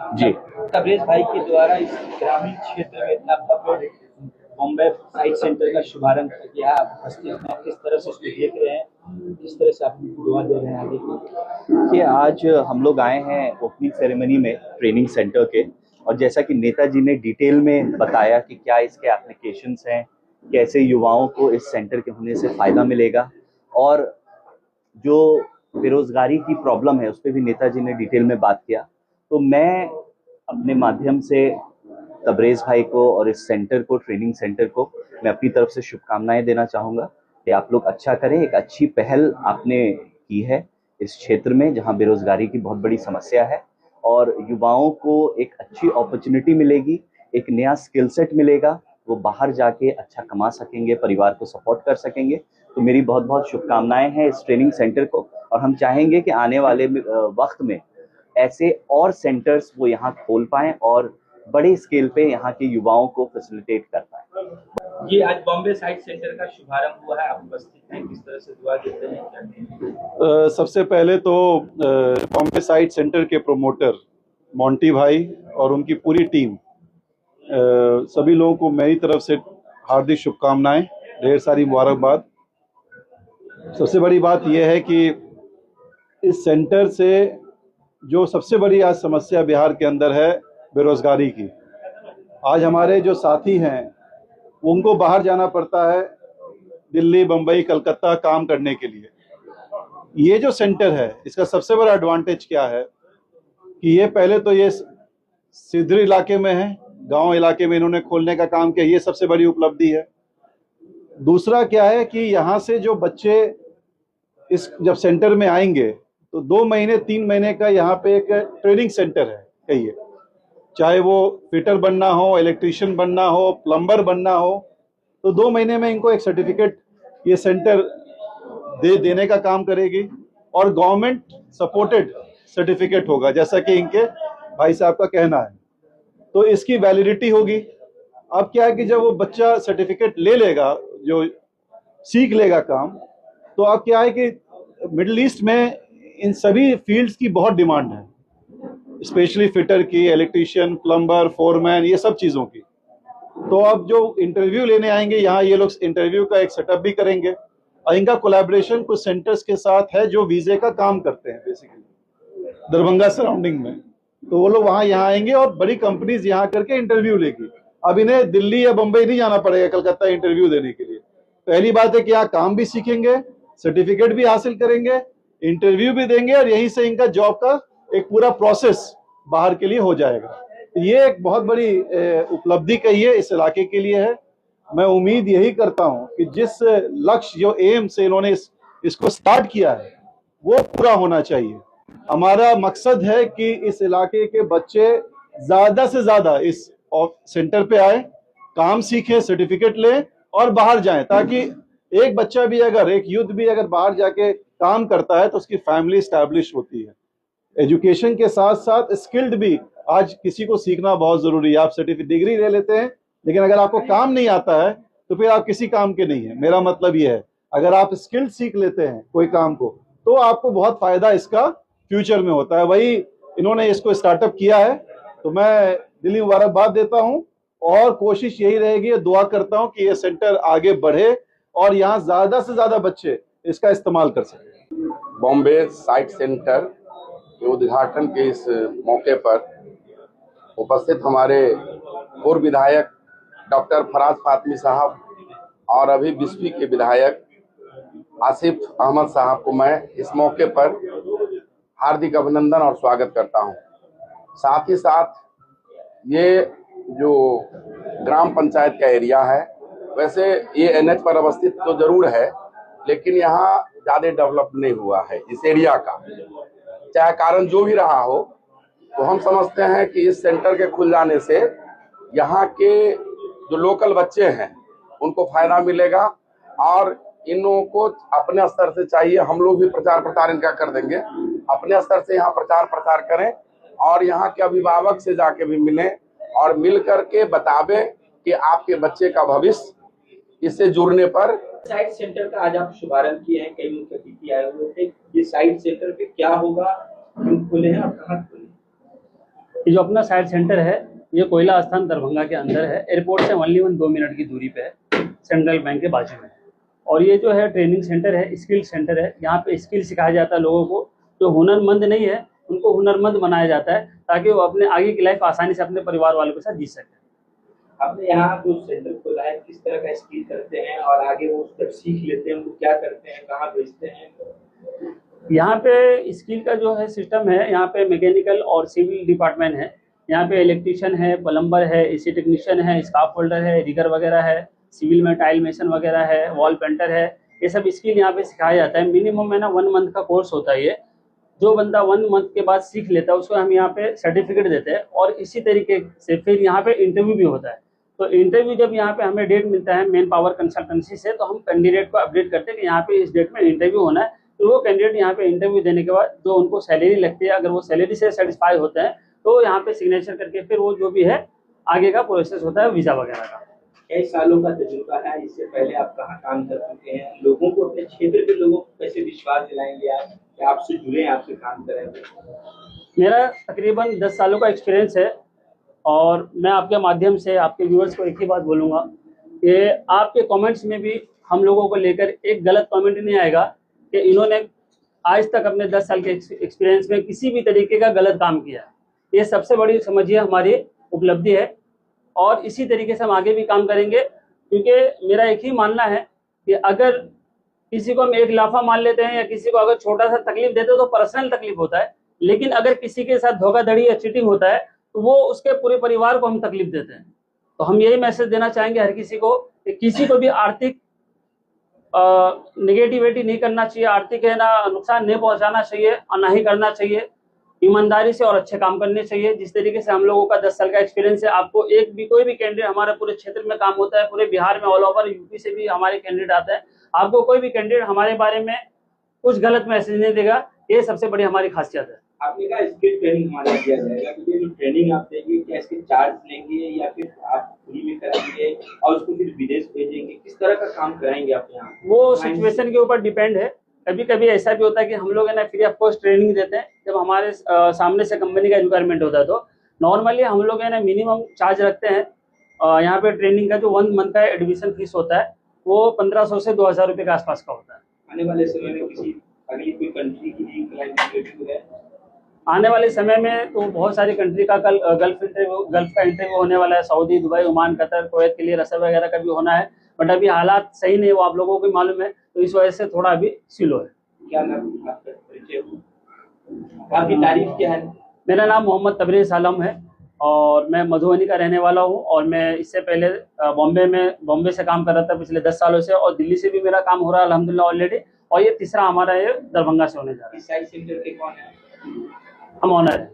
जी। तबरेज भाई के द्वारा इस ग्रामीण क्षेत्र में इतना भव्य बॉम्बे साइट सेंटर का शुभारंभ किया। आप उपस्थित में किस तरह से इसको देख रहे हैं, किस तरह से आप दुआ दे रहे हैं आगे की? कि आज हम लोग आए हैं ओपनिंग सेरेमनी में ट्रेनिंग सेंटर के, और जैसा कि नेताजी ने डिटेल में बताया कि क्या इसके एप्लीकेशंस हैं, कैसे युवाओं को इस सेंटर के होने से फायदा मिलेगा, और जो बेरोजगारी की प्रॉब्लम है उस पर भी नेताजी ने डिटेल में बात किया। तो मैं अपने माध्यम से तबरेज भाई को और इस सेंटर को, ट्रेनिंग सेंटर को, मैं अपनी तरफ से शुभकामनाएं देना चाहूंगा कि आप लोग अच्छा करें। एक अच्छी पहल आपने की है इस क्षेत्र में जहां बेरोजगारी की बहुत बड़ी समस्या है, और युवाओं को एक अच्छी अपॉर्चुनिटी मिलेगी, एक नया स्किल सेट मिलेगा, वो बाहर जाके अच्छा कमा सकेंगे, परिवार को सपोर्ट कर सकेंगे। तो मेरी बहुत बहुत शुभकामनाएं हैं इस ट्रेनिंग सेंटर को, और हम चाहेंगे कि आने वाले वक्त में ऐसे और सेंटर्स वो यहाँ खोल पाएं और बड़े स्केल पे यहाँ के युवाओं को फैसिलिटेट कर पाएं। ये आज बॉम्बे साइट सेंटर का शुभारंभ हुआ है, आप उपस्थित हैं, किस तरह से दुआ देते हैं? सबसे पहले तो बॉम्बे साइट सेंटर के प्रोमोटर मोंटी भाई और उनकी पूरी टीम, सभी लोगों को मेरी तरफ से हार्दिक शुभकामनाएं, ढेर सारी मुबारकबाद। सबसे बड़ी बात यह है कि इस सेंटर से जो सबसे बड़ी आज समस्या बिहार के अंदर है बेरोजगारी की, आज हमारे जो साथी हैं उनको बाहर जाना पड़ता है, दिल्ली, बम्बई, कलकत्ता काम करने के लिए। ये जो सेंटर है इसका सबसे बड़ा एडवांटेज क्या है कि ये पहले तो ये सिद्धरी इलाके में है, गांव इलाके में इन्होंने खोलने का काम किया, ये सबसे बड़ी उपलब्धि है। दूसरा क्या है कि यहाँ से जो बच्चे इस जब सेंटर में आएंगे तो 2 महीने 3 महीने का यहाँ पे एक ट्रेनिंग सेंटर है, कहिए चाहे वो फिटर बनना हो, इलेक्ट्रिशियन बनना हो, प्लम्बर बनना हो, तो 2 महीने में इनको एक सर्टिफिकेट ये सेंटर देने का काम करेगी, और गवर्नमेंट सपोर्टेड सर्टिफिकेट होगा जैसा कि इनके भाई साहब का कहना है, तो इसकी वैलिडिटी होगी। अब क्या है कि जब वो बच्चा सर्टिफिकेट ले लेगा, जो सीख लेगा काम, तो अब क्या है कि मिडिल ईस्ट में इन सभी फील्ड्स की बहुत डिमांड है, स्पेशली फिटर की, इलेक्ट्रिशियन, प्लम्बर, फोरमैन, ये सब चीज़ों की। तो अब जो इंटरव्यू लेने आएंगे यहाँ, ये लोग इंटरव्यू का एक सेटअप भी करेंगे, और इनका कोलैबोरेशन कुछ सेंटर्स के साथ है जो वीजे का काम करते हैं बेसिकली दरभंगा सराउंडिंग में। तो वो लोग वहाँ यहाँ आएंगे और बड़ी कंपनीज यहाँ करके इंटरव्यू लेगी। अब इन्हें दिल्ली या बम्बई नहीं जाना पड़ेगा कलकत्ता इंटरव्यू देने के लिए। पहली बात है कि यहाँ काम भी सीखेंगे, सर्टिफिकेट भी हासिल करेंगे, इंटरव्यू भी देंगे, और यहीं से इनका जॉब का एक पूरा प्रोसेस बाहर के लिए हो जाएगा। ये एक बहुत बड़ी उपलब्धि कहिए इस इलाके के लिए है। मैं उम्मीद यही करता हूं कि जिस लक्ष्य, जो एम से इन्होंने इसको स्टार्ट किया है वो पूरा होना चाहिए। हमारा मकसद है कि इस इलाके के बच्चे ज्यादा से ज्यादा इस सेंटर पे आए, काम सीखें, सर्टिफिकेट लें और बाहर जाएं, ताकि एक बच्चा भी अगर, एक यूथ भी अगर बाहर जाके काम करता है तो उसकी फैमिली स्टैब्लिश होती है। एजुकेशन के साथ साथ स्किल्ड भी आज किसी को सीखना बहुत जरूरी है। आप सर्टिफिकेट डिग्री ले लेते हैं, लेकिन अगर आपको काम नहीं आता है तो फिर आप किसी काम के नहीं है। मेरा मतलब ये है, अगर आप स्किल सीख लेते हैं कोई काम को, तो आपको बहुत फायदा इसका फ्यूचर में होता है। वही इन्होंने इसको स्टार्टअप किया है, तो मैं दिली मुबारकबाद देता हूं, और कोशिश यही रहेगी, दुआ करता हूं कि ये सेंटर आगे बढ़े और यहाँ ज्यादा से ज्यादा बच्चे इसका इस्तेमाल कर सकें। बॉम्बे साइट सेंटर के उद्घाटन के इस मौके पर उपस्थित हमारे पूर्व विधायक डॉक्टर फराज फातमी साहब और अभी बिस्फी के विधायक आसिफ अहमद साहब को मैं इस मौके पर हार्दिक अभिनंदन और स्वागत करता हूं। साथ ही साथ ये जो ग्राम पंचायत का एरिया है, वैसे ये एनएच पर अवस्थित तो जरूर है, लेकिन यहाँ ज़्यादा डेवलप नहीं हुआ है इस एरिया का। चाहे कारण जो भी रहा हो, तो हम समझते हैं कि इस सेंटर के खुल जाने से यहाँ के जो लोकल बच्चे हैं उनको फायदा मिलेगा, और इन लोगों को अपने स्तर से चाहिए, हम लोग भी प्रचार प्रसार इनका कर देंगे, अपने स्तर से यहाँ प्रचार प्रसार करें और यहाँ के अभिभावक से जाके भी मिलें और मिल करके बतावें कि आपके बच्चे का भविष्य इससे जुड़ने पर। साइट सेंटर का आज आप शुभारंभ किए हैं, कई मुख्य अतिथि आए हुए थे। ये साइट सेंटर पे क्या होगा, क्यों खुले हैं और कहाँ खुले? ये जो अपना साइट सेंटर है ये कोयला स्थान दरभंगा के अंदर है, एयरपोर्ट से ओनली 2 मिनट की दूरी पे है, सेंट्रल बैंक के बाजू में। और ये जो है ट्रेनिंग सेंटर है, स्किल सेंटर है। यहाँ पे स्किल सिखाया जाता है लोगों को, जो हुनरमंद नहीं है उनको हुनरमंद बनाया जाता है ताकि वो अपने आगे की लाइफ आसानी से अपने परिवार वालों के साथ जी सके। आपने यहाँ जो सेंटर खोला है किस तरह का स्किल करते हैं और आगे वो जब सीख लेते हैं उनको क्या करते हैं, कहाँ भेजते हैं? यहाँ पे स्किल का जो है सिस्टम है, यहाँ पे मैकेनिकल और सिविल डिपार्टमेंट है। यहाँ पे इलेक्ट्रिशियन है, प्लम्बर है, एसी टेक्नीशियन है, स्काफ होल्डर है, रिगर वगैरह है, सिविल में टाइल मेसन वगैरह है, वॉल पेंटर है। ये सब स्किल यहाँ पे सिखाया जाता है। मिनिमम है ना 1 मंथ का कोर्स होता है ये। जो बंदा 1 मंथ के बाद सीख लेता है उसको हम यहाँ पे सर्टिफिकेट देते हैं। और इसी तरीके से फिर यहाँ पे इंटरव्यू भी होता है। तो इंटरव्यू जब यहाँ पे हमें डेट मिलता है मैन पावर कंसल्टेंसी से, तो हम कैंडिडेट को अपडेट करते हैं कि यहाँ पे इस डेट में इंटरव्यू होना है। तो वो कैंडिडेट यहाँ पे इंटरव्यू देने के बाद जो उनको सैलरी लगती है, अगर वो सैलरी से सेटिस्फाई होते हैं तो यहाँ पे सिग्नेचर करके फिर वो जो भी है आगे का प्रोसेस होता है वीज़ा वगैरह का। कई सालों का तजुर्बा है, इससे पहले आप कहाँ काम कर चुके हैं? लोगों को, अपने क्षेत्र के लोगों को कैसे विश्वास दिलाएंगे आप कि आपसे जुड़े, आपसे काम करेंगे? मेरा तकरीबन 10 सालों का एक्सपीरियंस है और मैं आपके माध्यम से आपके व्यूअर्स को एक ही बात बोलूँगा कि आपके कमेंट्स में भी हम लोगों को लेकर एक गलत कमेंट नहीं आएगा कि इन्होंने आज तक अपने 10 साल के एक्सपीरियंस में किसी भी तरीके का गलत काम किया। ये सबसे बड़ी समझिए हमारी उपलब्धि है और इसी तरीके से हम आगे भी काम करेंगे, क्योंकि मेरा एक ही मानना है कि अगर किसी को हम एक लाफा मान लेते हैं या किसी को अगर छोटा सा तकलीफ देते हैं तो पर्सनल तकलीफ होता है, लेकिन अगर किसी के साथ धोखाधड़ी या चीटिंग होता है तो वो उसके पूरे परिवार को हम तकलीफ देते हैं। तो हम यही मैसेज देना चाहेंगे हर किसी को कि किसी को भी आर्थिक नेगेटिविटी नहीं करना चाहिए, आर्थिक है ना नुकसान नहीं पहुंचाना चाहिए और ना ही करना चाहिए। ईमानदारी से और अच्छे काम करने चाहिए। जिस तरीके से हम लोगों का 10 साल का एक्सपीरियंस है, आपको एक भी कोई भी कैंडिडेट हमारे पूरे क्षेत्र में काम होता है, पूरे बिहार में ऑल ओवर यूपी से भी हमारे कैंडिडेट आते हैं। आपको कोई भी कैंडिडेट हमारे बारे में कुछ गलत मैसेज नहीं देगा, ये सबसे बड़ी हमारी खासियत है। आपने कहा स्किल ट्रेनिंग हमारा दिया जाएगा, क्योंकि जो ट्रेनिंग आप देंगे क्या इसके चार्ज लेंगे या फिर आप फ्री में कराएंगे और उसको फिर विदेश भेजेंगे? किस तरह का काम कराएंगे आप यहाँ? वो सिचुएशन के ऊपर डिपेंड है। कभी कभी ऐसा भी होता है कि हम लोग है ना फ्री ऑफ कॉस्ट ट्रेनिंग देते हैं जब हमारे सामने से कंपनी का रिक्वायरमेंट होता है। तो नॉर्मली हम लोग है ना मिनिमम चार्ज रखते हैं। यहाँ पे ट्रेनिंग का जो 1 मंथ का एडमिशन फीस होता है वो 1500 से 2000 रुपये के आसपास का होता है। आने वाले समय में किसी अगली कोई कंट्री की भी क्लाइंट है? आने वाले समय में तो बहुत सारी कंट्री का कल गल्फ का इंटरव्यू होने वाला है। Saudi, Dubai, Oman, Qatar, Kuwait के लिए रसद वगैरह का भी होना है, बट अभी हालात सही नहीं, वो आप लोगों को मालूम है, तो इस वजह से थोड़ा अभी स्लो है। क्या नाम आपका? परिचय, आपकी तारीफ क्या है? मेरा नाम मोहम्मद तबरेज़ आलम है और मैं मधुबनी का रहने वाला हूँ। और मैं इससे पहले बॉम्बे से काम कर रहा था पिछले 10 सालों से, और दिल्ली से भी मेरा काम हो रहा है अल्हम्दुलिल्लाह ऑलरेडी। और ये तीसरा हमारा ये दरभंगा से होने जा रहा है। इस साइट सेंटर के कौन है? हम ऑनर है।